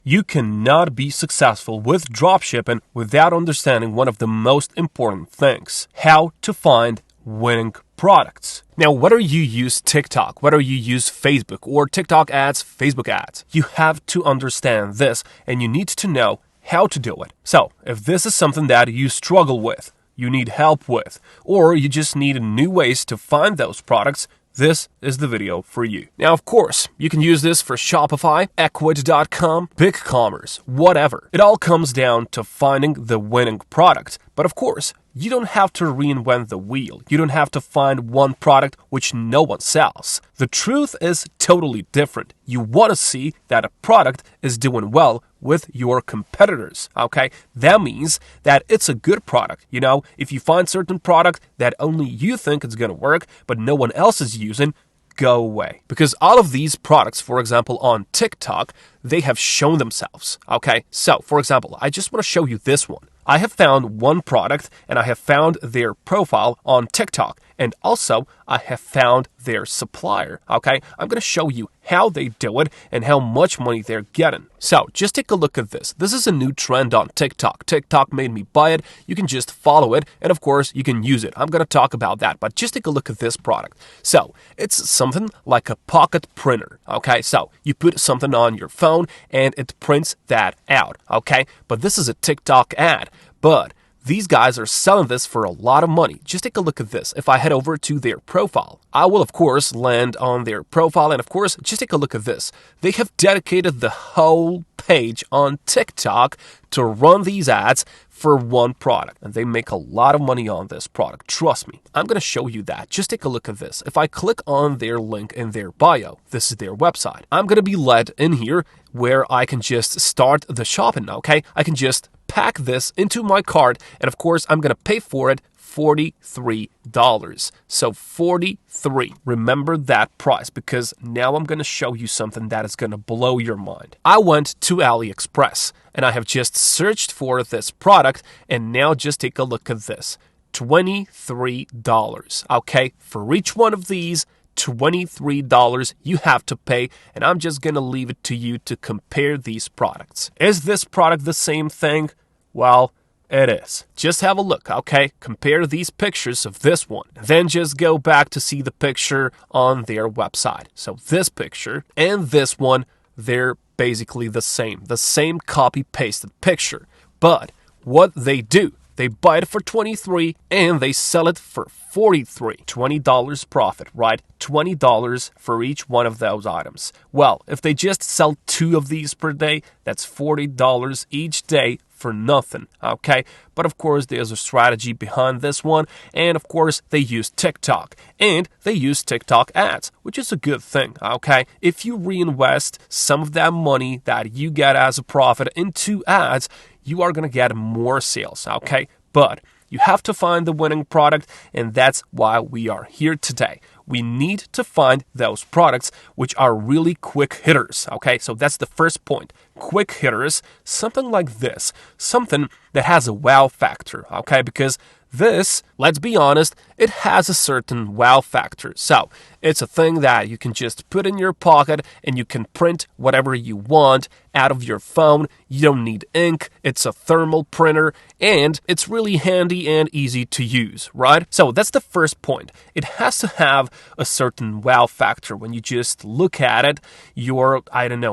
You cannot be successful with dropshipping without understanding one of the most important things: how to find winning products. Now, whether you use TikTok, whether you use Facebook or TikTok ads, Facebook ads, you have to understand this and you need to know how to do it. So, if this is something that you struggle with, you need help with, or you just need new ways to find those products, this is the video for you. Now, of course, you can use this for Shopify, Ecwid.com, BigCommerce, whatever. It all comes down to finding the winning product. But of course, you don't have to reinvent the wheel. You don't have to find one product which no one sells. The truth is totally different. You want to see that a product is doing well with your competitors, okay? That means that it's a good product. You know, if you find certain product that only you think is going to work, but no one else is using, go away. Because all of these products, for example, on TikTok, they have shown themselves, okay? So, for example, I just want to show you this one. I have found one product and I have found their profile on TikTok, and also I have found their supplier, okay? I'm going to show you how they do it and how much money they're getting. So just take a look at this. This is a new trend on TikTok. TikTok made me buy it. You can just follow it and of course you can use it. I'm going to talk about that, but just take a look at this product. So it's something like a pocket printer, okay? So you put something on your phone and it prints that out, okay? But this is a TikTok ad. But these guys are selling this for a lot of money. Just take a look at this. If I head over to their profile, I will of course land on their profile, and of course, just take a look at this. They have dedicated the whole page on TikTok to run these ads for one product, and they make a lot of money on this product. Trust me, I'm going to show you that. Just take a look at this. If I click on their link in their bio, this is their website. I'm going to be led in here where I can just start the shopping, okay? I can just pack this into my cart, and of course, I'm going to pay for it $43. So 43. Remember that price, because now I'm going to show you something that is going to blow your mind. I went to AliExpress and I have just searched for this product, and now just take a look at this. $23. Okay, for each one of these, $23 you have to pay, and I'm just going to leave it to you to compare these products. Is this product the same thing? Well, it is. Just have a look, okay? Compare these pictures of this one. Then just go back to see the picture on their website. So this picture and this one, they're basically the same copy-pasted picture. But what they do, they buy it for $23 and they sell it for $43. $20 profit, right? $20 for each one of those items. Well, if they just sell 2 of these per day, that's $40 each day for nothing, okay? But of course, there's a strategy behind this one, and of course, they use TikTok, and they use TikTok ads, which is a good thing, okay? If you reinvest some of that money that you get as a profit into ads, you are going to get more sales, okay? But you have to find the winning product, and that's why we are here today. We need to find those products which are really quick hitters, okay? So that's the first point. Quick hitters, something like this, something that has a wow factor, okay? Because this, let's be honest, it has a certain wow factor. So it's a thing that you can just put in your pocket and you can print whatever you want out of your phone. You don't need ink. It's a thermal printer and it's really handy and easy to use, right? So that's the first point. It has to have a certain wow factor. When you just look at it, your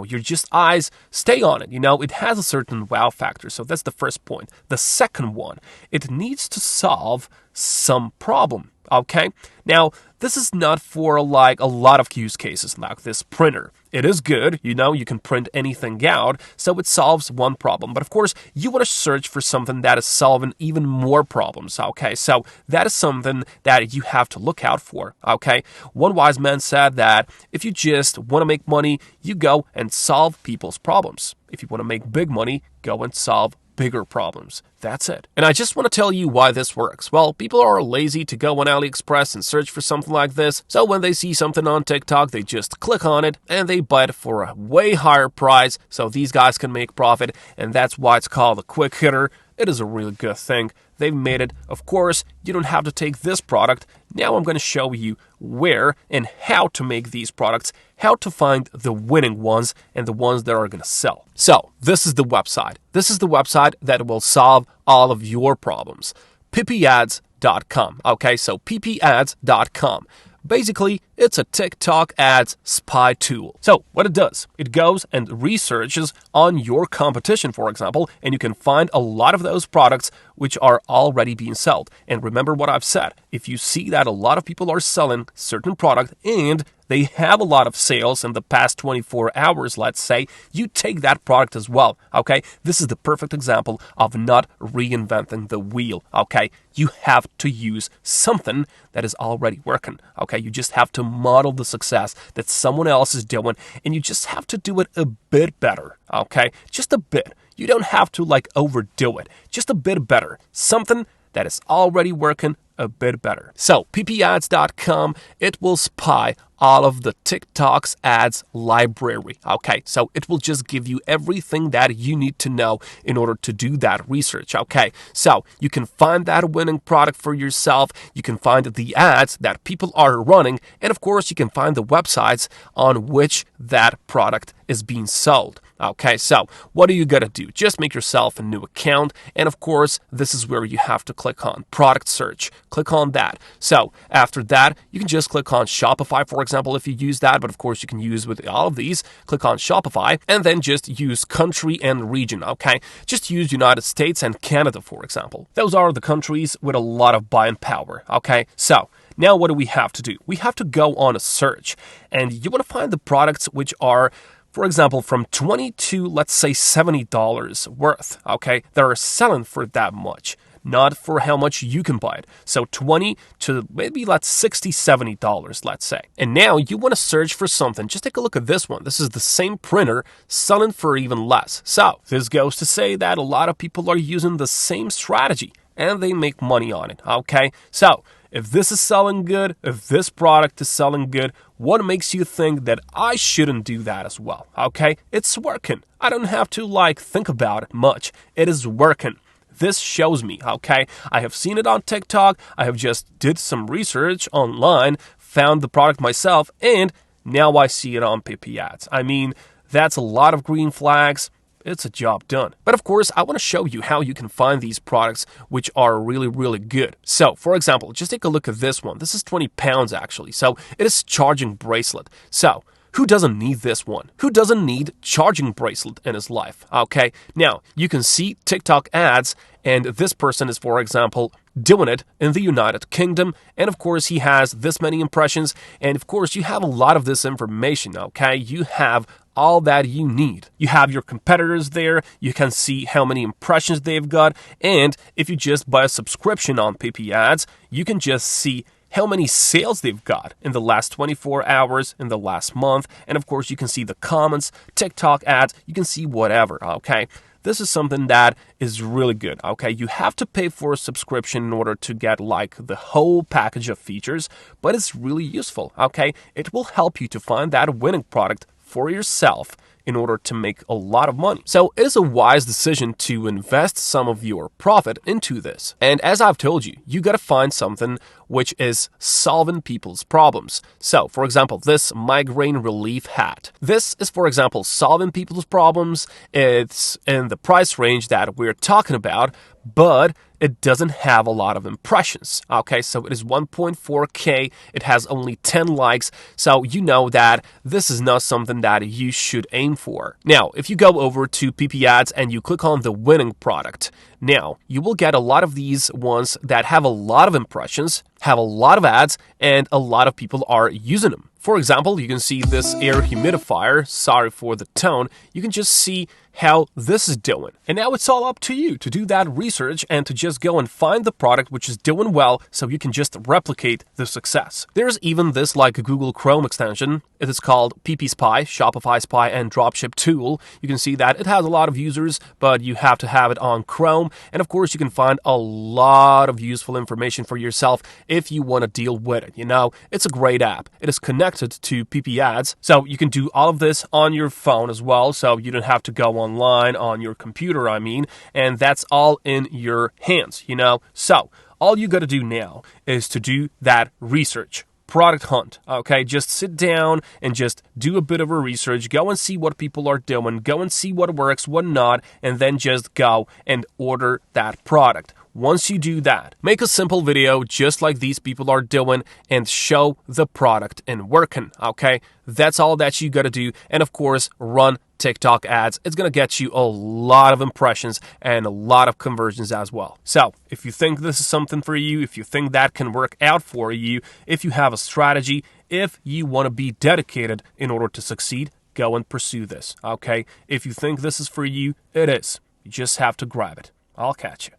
just eyes stay on it. You know, it has a certain wow factor. So that's the first point. The second one, it needs to solve some problem, okay? Now, this is not for like a lot of use cases like this printer. It is good, you know, you can print anything out, so it solves one problem. But of course, you want to search for something that is solving even more problems, okay? So that is something that you have to look out for, okay? One wise man said that if you just want to make money, you go and solve people's problems. If you want to make big money, go and solve bigger problems. That's it. And I just want to tell you why this works. Well, people are lazy to go on AliExpress and search for something like this. So when they see something on TikTok, they just click on it and they buy it for a way higher price so these guys can make profit. And that's why it's called a quick hitter. it is a really good thing. They've made it. Of course, you don't have to take this product. Now I'm going to show you where and how to make these products, how to find the winning ones and the ones that are going to sell. So this is the website. This is the website that will solve all of your problems. ppads.com. Okay, so ppads.com. Basically, it's a TikTok ads spy tool. So what it does, it goes and researches on your competition, for example, and you can find a lot of those products which are already being sold. And remember what I've said, if you see that a lot of people are selling certain product and they have a lot of sales in the past 24 hours, let's say, you take that product as well, okay? This is the perfect example of not reinventing the wheel, okay? You have to use something that is already working, okay? You just have to model the success that someone else is doing, and you just have to do it a bit better, okay? Just a bit. You don't have to overdo it. Just a bit better. Something that is already working a bit better. So, ppads.com, it will spy all of the TikTok's ads library. Okay, so it will just give you everything that you need to know in order to do that research. Okay, so you can find that winning product for yourself. You can find the ads that people are running. And of course, you can find the websites on which that product is being sold. Okay, so what are you going to do? Just make yourself a new account. And of course, this is where you have to click on product search. Click on that. So after that, you can just click on Shopify, for example, if you use that. But of course, you can use with all of these. Click on Shopify and then just use country and region. Okay, just use United States and Canada, for example. Those are the countries with a lot of buying power. Okay, so now what do we have to do? We have to go on a search and you want to find the products which are, for example, from $20 to, let's say, $70 worth, okay? That are selling for that much, not for how much you can buy it. So $20 to maybe, $60, $70, let's say. And now you want to search for something. Just take a look at this one. This is the same printer selling for even less. So this goes to say that a lot of people are using the same strategy and they make money on it, okay? So if this is selling good, if this product is selling good, what makes you think that I shouldn't do that as well? Okay, it's working. I don't have to think about it much. It is working. This shows me, okay? I have seen it on TikTok. I have just did some research online, found the product myself, and now I see it on PP ads. I mean, that's a lot of green flags. It's a job done. But of course, I want to show you how you can find these products which are really, really good. So, for example, just take a look at this one. This is 20 pounds actually. So, it is charging bracelet. So, who doesn't need this one? Who doesn't need charging bracelet in his life? Okay, now you can see TikTok ads and this person is, for example, doing it in the United Kingdom. And of course, he has this many impressions. And of course, you have a lot of this information, okay? You have all that you need. You have your competitors there. You can see how many impressions they've got. And if you just buy a subscription on PP ads, you can just see how many sales they've got in the last 24 hours, in the last month. And of course, you can see the comments, TikTok ads, you can see whatever, okay? This is something that is really good, okay? You have to pay for a subscription in order to get the whole package of features, but it's really useful, okay? It will help you to find that winning product for yourself in order to make a lot of money. So it is a wise decision to invest some of your profit into this. And as I've told you, you got to find something which is solving people's problems. So, for example, this migraine relief hat. This is, for example, solving people's problems. It's in the price range that we're talking about, but it doesn't have a lot of impressions. Okay, so it is 1.4K. It has only 10 likes. So you know that this is not something that you should aim for. Now, if you go over to PP ads and you click on the winning product, now you will get a lot of these ones that have a lot of impressions, have a lot of ads, and a lot of people are using them. For example, you can see this air humidifier. Sorry for the tone. You can just see how this is doing. And now it's all up to you to do that research and to just go and find the product which is doing well so you can just replicate the success. There's even this Google Chrome extension. It is called PP Spy, Shopify Spy, and Dropship Tool. You can see that it has a lot of users, but you have to have it on Chrome. And of course, you can find a lot of useful information for yourself if you want to deal with it. You know, it's a great app. It is connected connected to PP ads. So you can do all of this on your phone as well. So you don't have to go online on your computer, and that's all in your hands, So all you got to do now is to do that research. Product hunt, okay? Just sit down and just do a bit of a research. Go and see what people are doing. Go and see what works, what not, and then just go and order that product. Once you do that, make a simple video just like these people are doing and show the product and working, okay? That's all that you got to do. And of course, run TikTok ads. It's going to get you a lot of impressions and a lot of conversions as well. So if you think this is something for you, if you think that can work out for you, if you have a strategy, if you want to be dedicated in order to succeed, go and pursue this, okay? If you think this is for you, it is. You just have to grab it. I'll catch you.